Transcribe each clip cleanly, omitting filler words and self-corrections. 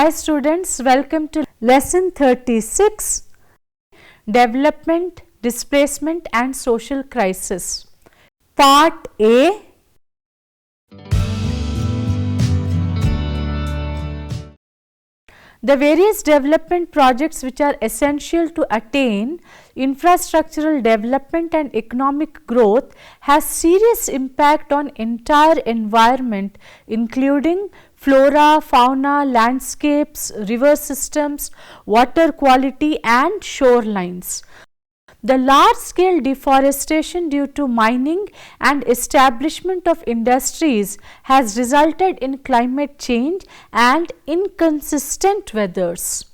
Hi students, welcome to lesson 36, Development, Displacement and Social Crisis. Part A. The various development projects which are essential to attain infrastructural development and economic growth has serious impact on entire environment, including flora, fauna, landscapes, river systems, water quality and shorelines. The large scale deforestation due to mining and establishment of industries has resulted in climate change and inconsistent weathers.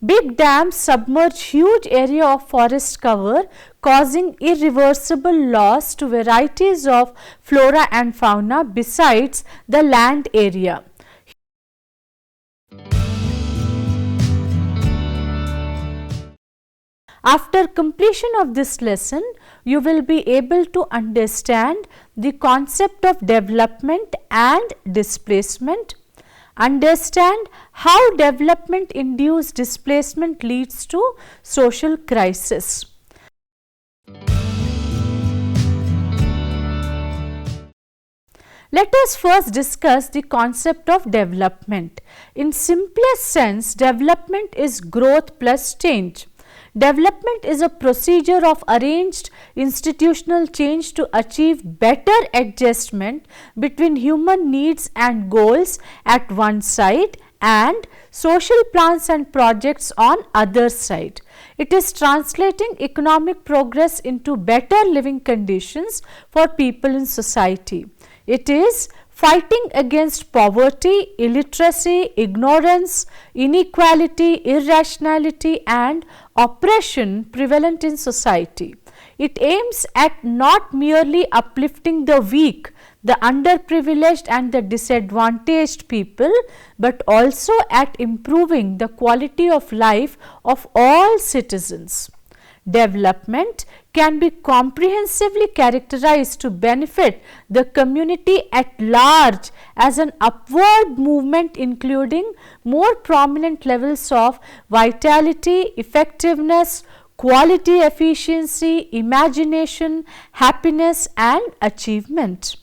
Big dams submerge huge area of forest cover, causing irreversible loss to varieties of flora and fauna besides the land area. After completion of this lesson, you will be able to understand the concept of development and displacement, understand how development induced displacement leads to social crisis. Let us first discuss the concept of development. In simplest sense, development is growth plus change. Development is a procedure of arranged institutional change to achieve better adjustment between human needs and goals at one side and social plans and projects on other side. It is translating economic progress into better living conditions for people in society. It is fighting against poverty, illiteracy, ignorance, inequality, irrationality and oppression prevalent in society. It aims at not merely uplifting the weak, the underprivileged and the disadvantaged people, but also at improving the quality of life of all citizens. Development can be comprehensively characterized to benefit the community at large as an upward movement including more prominent levels of vitality, effectiveness, quality, efficiency, imagination, happiness and achievement.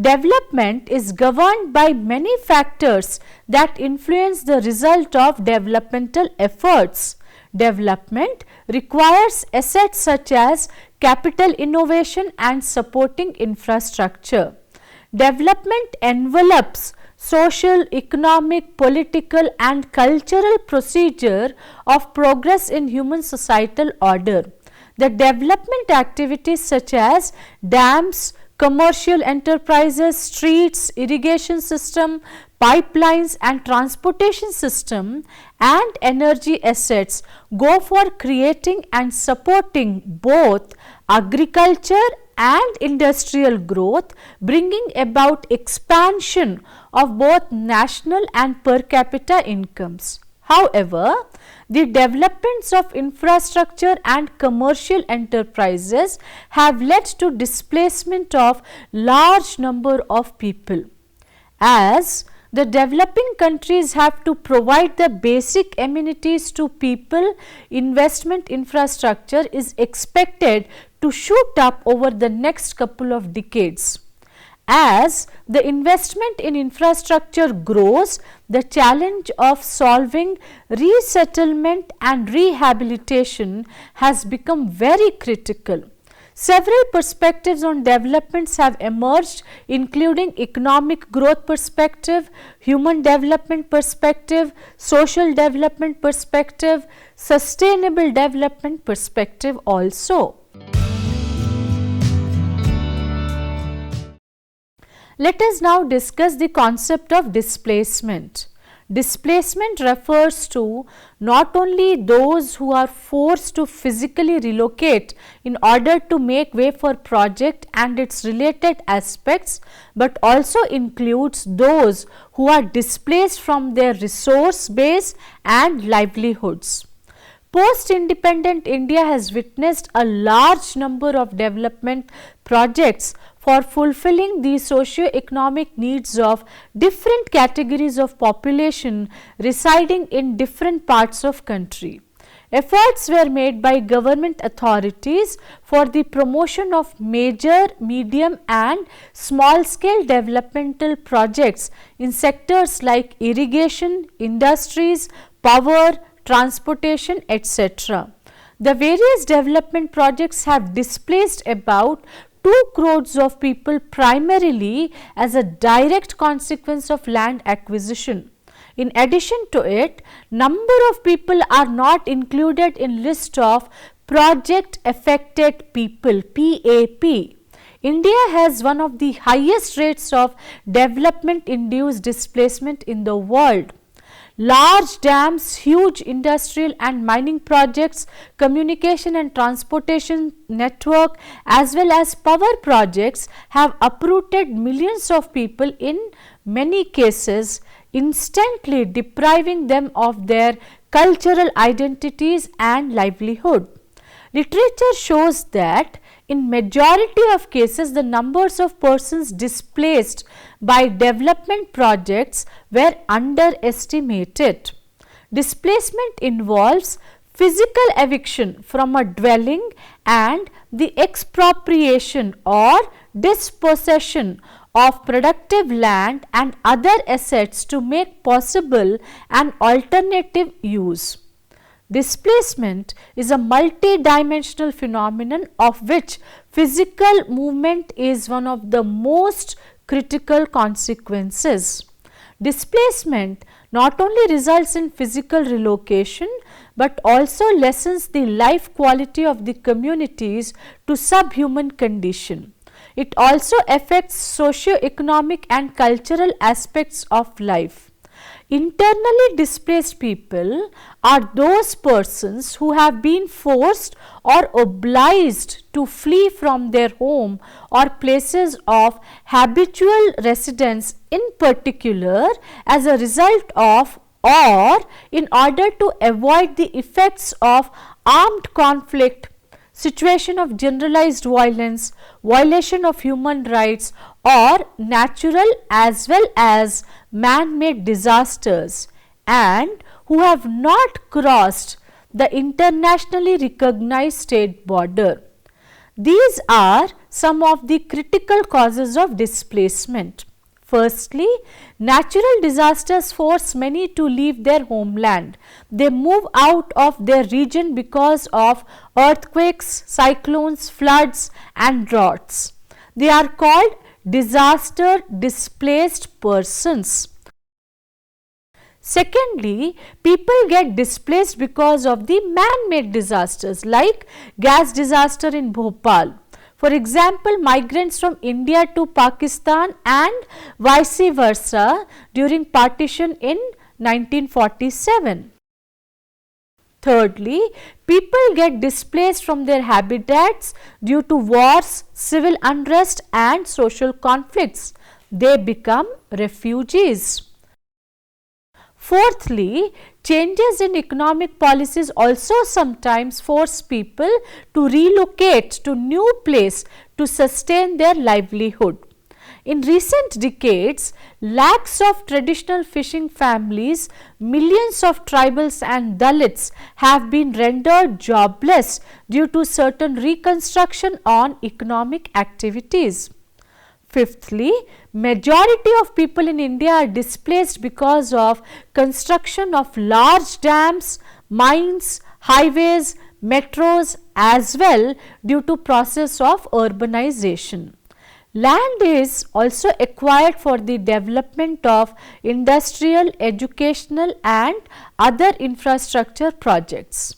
Development is governed by many factors that influence the result of developmental efforts. Development requires assets such as capital, innovation and supporting infrastructure. Development envelopes social, economic, political and cultural procedure of progress in human societal order. The development activities such as dams, commercial enterprises, streets, irrigation system, pipelines and transportation system and energy assets go for creating and supporting both agriculture and industrial growth, bringing about expansion of both national and per capita incomes. However, the developments of infrastructure and commercial enterprises have led to displacement of large number of people. As the developing countries have to provide the basic amenities to people, investment infrastructure is expected to shoot up over the next couple of decades. As the investment in infrastructure grows, the challenge of solving resettlement and rehabilitation has become very critical. Several perspectives on developments have emerged, including economic growth perspective, human development perspective, social development perspective, sustainable development perspective also. Let us now discuss the concept of displacement. Displacement refers to not only those who are forced to physically relocate in order to make way for project and its related aspects, but also includes those who are displaced from their resource base and livelihoods. Post-independent India has witnessed a large number of development projects for fulfilling the socio-economic needs of different categories of population residing in different parts of country. Efforts were made by government authorities for the promotion of major, medium and small scale developmental projects in sectors like irrigation, industries, power, transportation, etc. The various development projects have displaced about 2 crores of people primarily as a direct consequence of land acquisition. In addition to it, number of people are not included in list of project affected people PAP. India has one of the highest rates of development induced displacement in the world. Large dams, huge industrial and mining projects, communication and transportation network as well as power projects have uprooted millions of people, in many cases instantly depriving them of their cultural identities and livelihood. Literature shows that in majority of cases the numbers of persons displaced by development projects were underestimated. Displacement involves physical eviction from a dwelling and the expropriation or dispossession of productive land and other assets to make possible an alternative use. Displacement is a multi-dimensional phenomenon of which physical movement is one of the most critical consequences. Displacement not only results in physical relocation but also lessens the life quality of the communities to subhuman condition. It also affects socio-economic and cultural aspects of life. Internally displaced people are those persons who have been forced or obliged to flee from their home or places of habitual residence, in particular as a result of or in order to avoid the effects of armed conflict, situation of generalized violence, violation of human rights or natural as well as man-made disasters, and who have not crossed the internationally recognized state border. These are some of the critical causes of displacement. Firstly, natural disasters force many to leave their homeland. They move out of their region because of earthquakes, cyclones, floods and droughts. They are called disaster displaced persons. Secondly, people get displaced because of the man-made disasters like gas disaster in Bhopal. For example, migrants from India to Pakistan and vice versa during partition in 1947. Thirdly, people get displaced from their habitats due to wars, civil unrest and social conflicts. They become refugees. Fourthly, changes in economic policies also sometimes force people to relocate to new place to sustain their livelihood. In recent decades, lakhs of traditional fishing families, millions of tribals and Dalits have been rendered jobless due to certain reconstruction on economic activities. Fifthly, majority of people in India are displaced because of construction of large dams, mines, highways, metros as well due to process of urbanization. Land is also acquired for the development of industrial, educational and other infrastructure projects.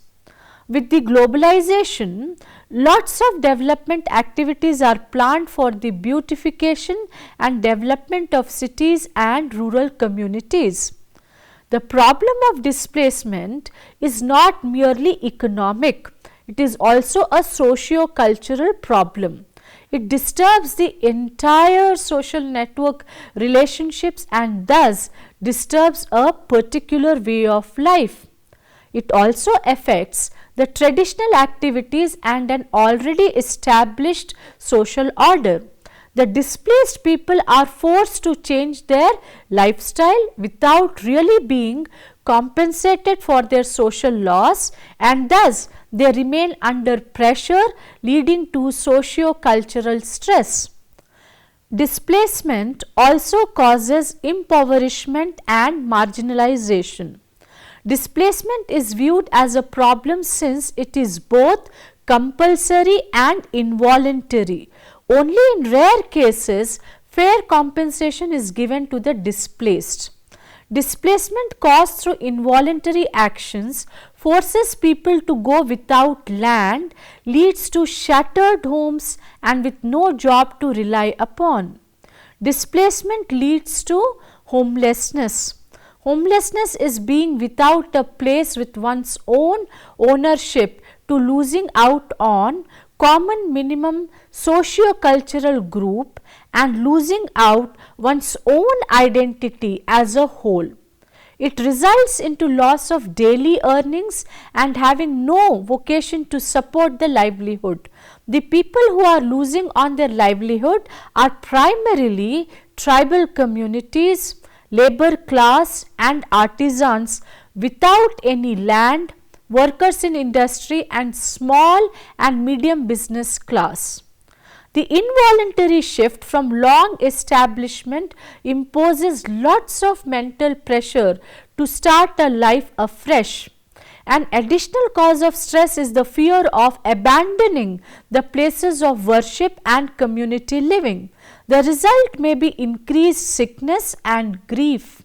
With the globalization, lots of development activities are planned for the beautification and development of cities and rural communities. The problem of displacement is not merely economic, it is also a socio-cultural problem. It disturbs the entire social network relationships and thus disturbs a particular way of life. It also affects the traditional activities and an already established social order. The displaced people are forced to change their lifestyle without really being compensated for their social loss, and thus they remain under pressure, leading to socio-cultural stress. Displacement also causes impoverishment and marginalization. Displacement is viewed as a problem since it is both compulsory and involuntary. Only in rare cases fair compensation is given to the displaced. Displacement caused through involuntary actions forces people to go without land, leads to shattered homes and with no job to rely upon. Displacement leads to homelessness. Homelessness is being without a place with one's own ownership to losing out on common minimum socio-cultural group and losing out one's own identity as a whole. It results into loss of daily earnings and having no vocation to support the livelihood. The people who are losing on their livelihood are primarily tribal communities, labor class and artisans without any land, workers in industry and small and medium business class. The involuntary shift from long establishment imposes lots of mental pressure to start a life afresh. An additional cause of stress is the fear of abandoning the places of worship and community living. The result may be increased sickness and grief.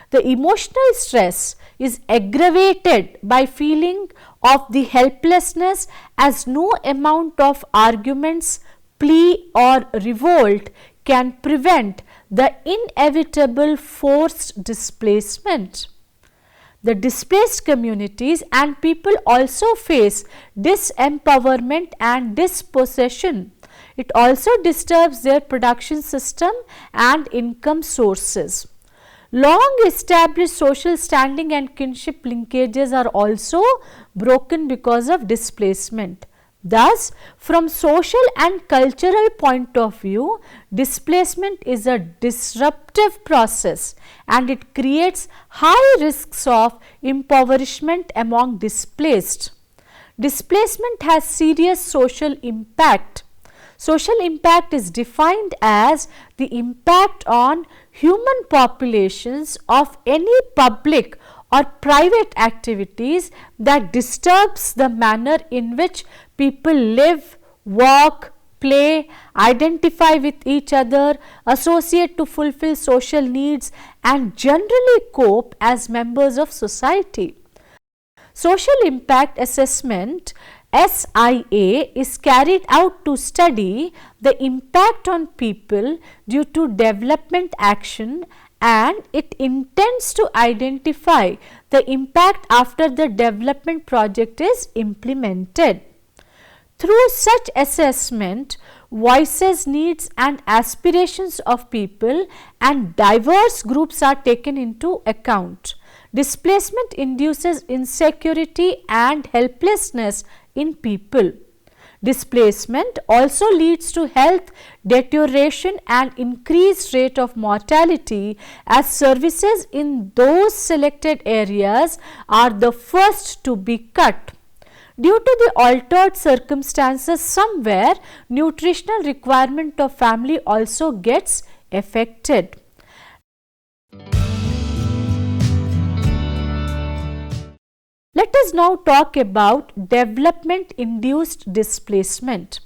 The emotional stress is aggravated by feeling of the helplessness as no amount of arguments, plea or revolt can prevent the inevitable forced displacement. The displaced communities and people also face disempowerment and dispossession. It also disturbs their production system and income sources. Long established social standing and kinship linkages are also broken because of displacement. Thus, from social and cultural point of view, displacement is a disruptive process and it creates high risks of impoverishment among displaced. Displacement has serious social impact. Social impact is defined as the impact on human populations of any public or private activities that disturbs the manner in which people live, work, play, identify with each other, associate to fulfill social needs and generally cope as members of society. Social impact assessment SIA is carried out to study the impact on people due to development action, and it intends to identify the impact after the development project is implemented. Through such assessment, voices, needs and aspirations of people and diverse groups are taken into account. Displacement induces insecurity and helplessness in people. Displacement also leads to health deterioration and increased rate of mortality as services in those selected areas are the first to be cut. Due to the altered circumstances, somewhere nutritional requirement of family also gets affected. Let us now talk about development induced displacement.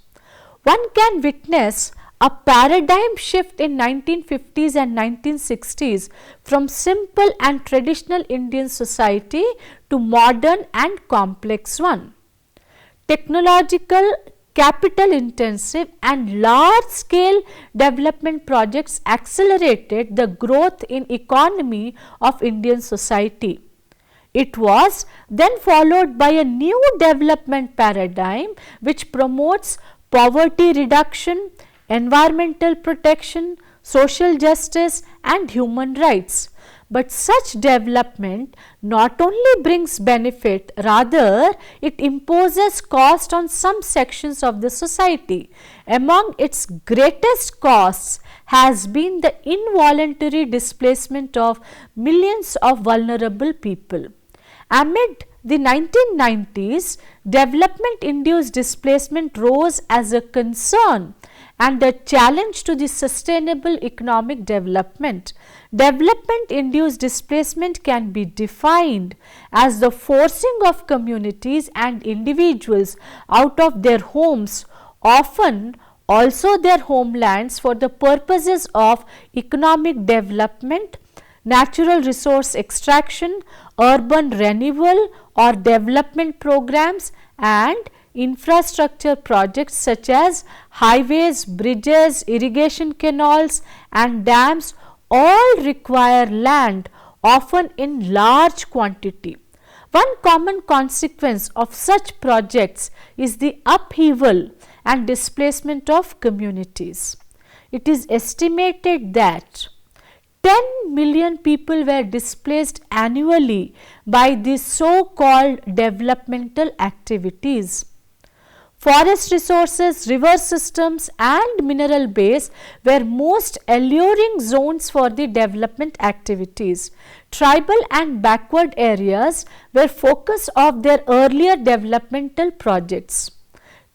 One can witness a paradigm shift in 1950s and 1960s from simple and traditional Indian society to modern and complex one. Technological, capital intensive and large scale development projects accelerated the growth in economy of Indian society. It was then followed by a new development paradigm which promotes poverty reduction, environmental protection, social justice and human rights. But such development not only brings benefit, rather it imposes cost on some sections of the society. Among its greatest costs has been the involuntary displacement of millions of vulnerable people. Amid the 1990s, development induced displacement rose as a concern and a challenge to the sustainable economic development. Development induced displacement can be defined as the forcing of communities and individuals out of their homes, often also their homelands, for the purposes of economic development, natural resource extraction, urban renewal or development programs, and infrastructure projects such as highways, bridges, irrigation canals and dams all require land, often in large quantity. One common consequence of such projects is the upheaval and displacement of communities. It is estimated that 10 million people were displaced annually by these so-called developmental activities. Forest resources, river systems and mineral base were most alluring zones for the development activities. Tribal and backward areas were focus of their earlier developmental projects.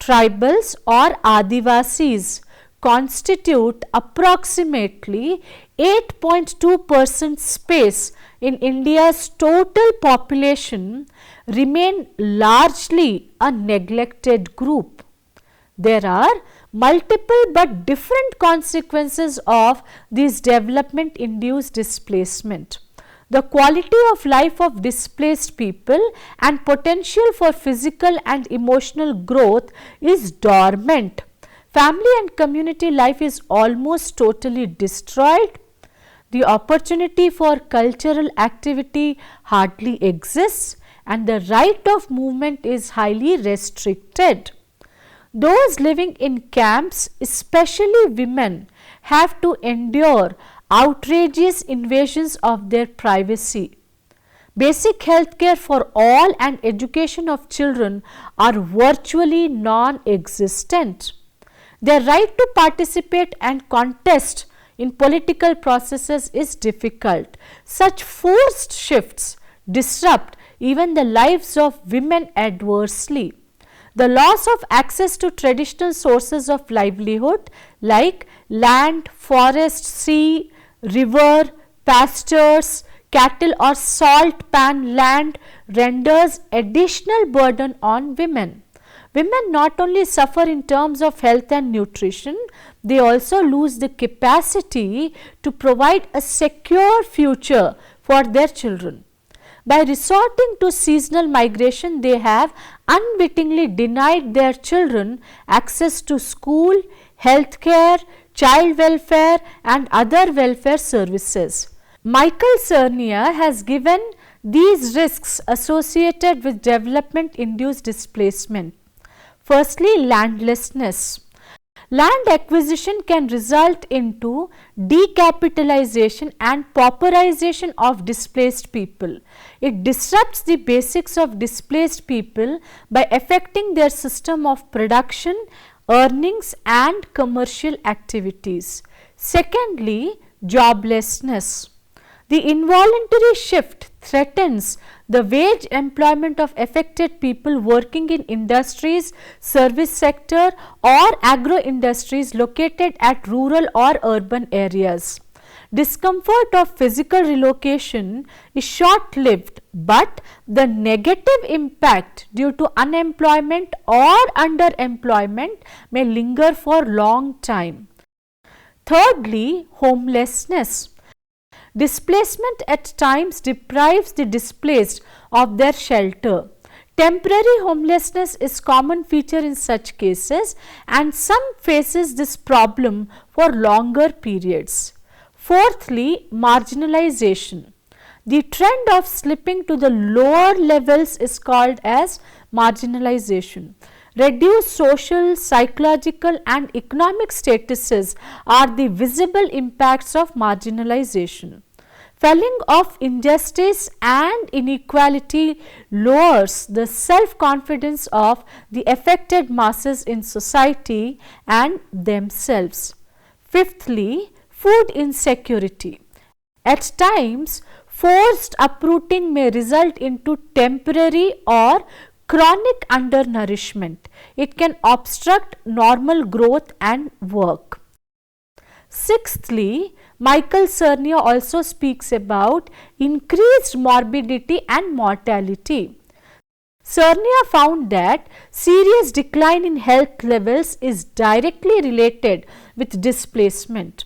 Tribals or Adivasis constitute approximately 8.2% space in India's total population, remain largely a neglected group. There are multiple but different consequences of this development induced displacement. The quality of life of displaced people and potential for physical and emotional growth is dormant. Family and community life is almost totally destroyed. The opportunity for cultural activity hardly exists and the right of movement is highly restricted. Those living in camps, especially women, have to endure outrageous invasions of their privacy. Basic health care for all and education of children are virtually non-existent. Their right to participate and contest in political processes is difficult. Such forced shifts disrupt even the lives of women adversely. The loss of access to traditional sources of livelihood like land, forest, sea, river, pastures, cattle or salt pan land renders additional burden on women. Women not only suffer in terms of health and nutrition, they also lose the capacity to provide a secure future for their children. By resorting to seasonal migration, they have unwittingly denied their children access to school, health care, child welfare and other welfare services. Michael Cernia has given these risks associated with development induced displacement. Firstly, landlessness. Land acquisition can result into decapitalization and pauperization of displaced people. It disrupts the basics of displaced people by affecting their system of production, earnings and commercial activities. Secondly, joblessness. The involuntary shift threatens the wage employment of affected people working in industries, service sector or agro industries located at rural or urban areas. Discomfort of physical relocation is short-lived, but the negative impact due to unemployment or underemployment may linger for long time. Thirdly, homelessness. Displacement at times deprives the displaced of their shelter. Temporary homelessness is common feature in such cases and some faces this problem for longer periods. Fourthly, marginalization. The trend of slipping to the lower levels is called as marginalization. Reduced social, psychological and economic statuses are the visible impacts of marginalization. Felling of injustice and inequality lowers the self-confidence of the affected masses in society and themselves. Fifthly, food insecurity. At times, forced uprooting may result into temporary or chronic undernourishment. It can obstruct normal growth and work. Sixthly, 𝗧𝗏 also speaks about increased morbidity and mortality. 𝗧𝗏 found that serious decline in health levels is directly related with displacement.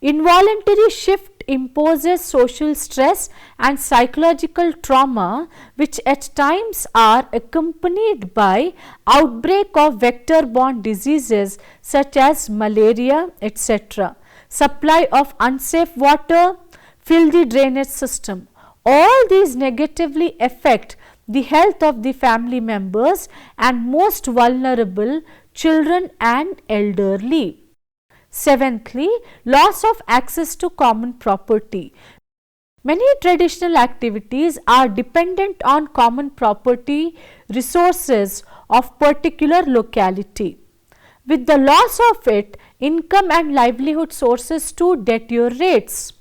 Involuntary shift imposes social stress and psychological trauma, which at times are accompanied by outbreak of vector-borne diseases such as malaria, etc. Supply of unsafe water, filthy drainage system. All these negatively affect the health of the family members and most vulnerable, children and elderly. Seventhly, loss of access to common property. Many traditional activities are dependent on common property resources of particular locality. With the loss of it, income and livelihood sources too deteriorates.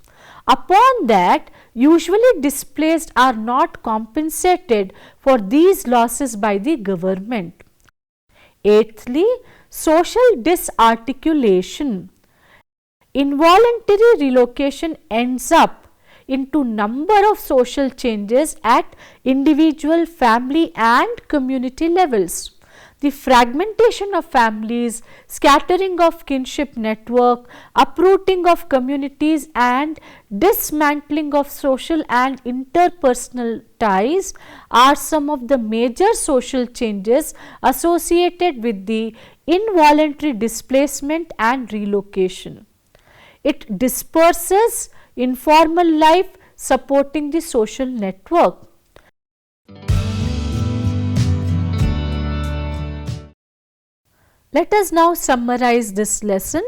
Upon that, usually displaced are not compensated for these losses by the government. Eighthly, social disarticulation. Involuntary relocation ends up into number of social changes at individual, family and community levels. The fragmentation of families, scattering of kinship network, uprooting of communities and dismantling of social and interpersonal ties are some of the major social changes associated with the involuntary displacement and relocation. It disperses informal life, supporting the social network. Let us now summarize this lesson.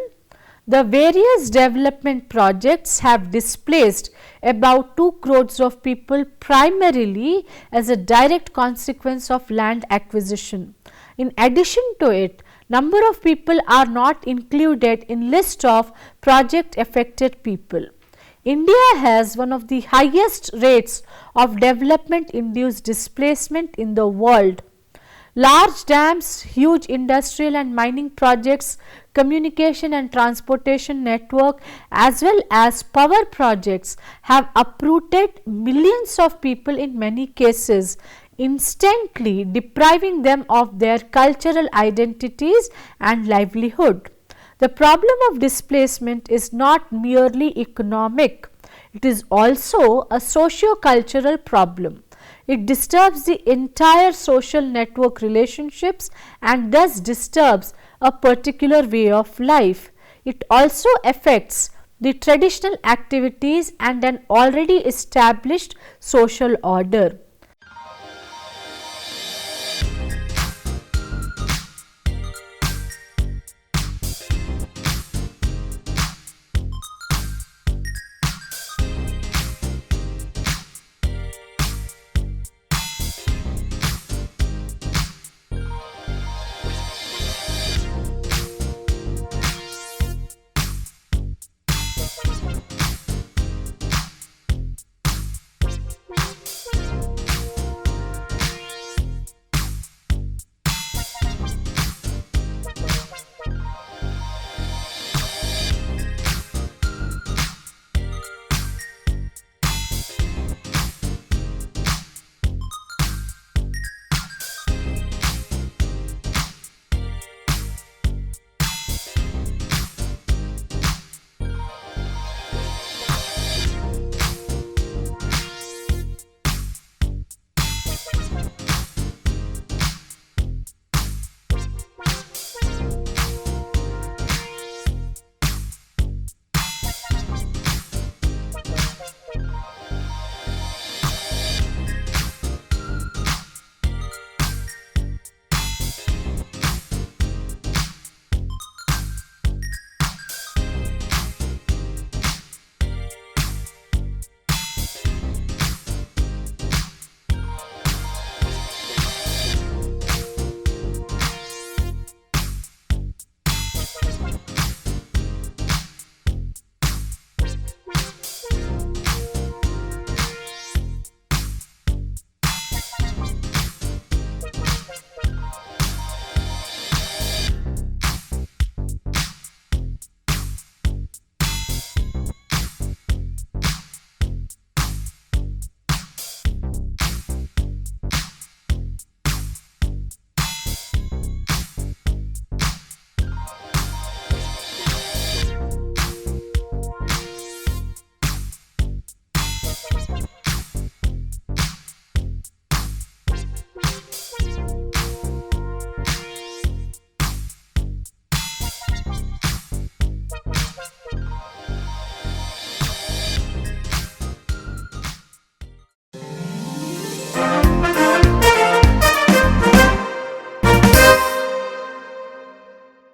The various development projects have displaced about 2 crores of people primarily as a direct consequence of land acquisition. In addition to it, number of people are not included in list of project affected people. India has one of the highest rates of development induced displacement in the world. Large dams, huge industrial and mining projects, communication and transportation network as well as power projects have uprooted millions of people in many cases, instantly depriving them of their cultural identities and livelihood. The problem of displacement is not merely economic, it is also a socio-cultural problem. It disturbs the entire social network relationships and thus disturbs a particular way of life. It also affects the traditional activities and an already established social order.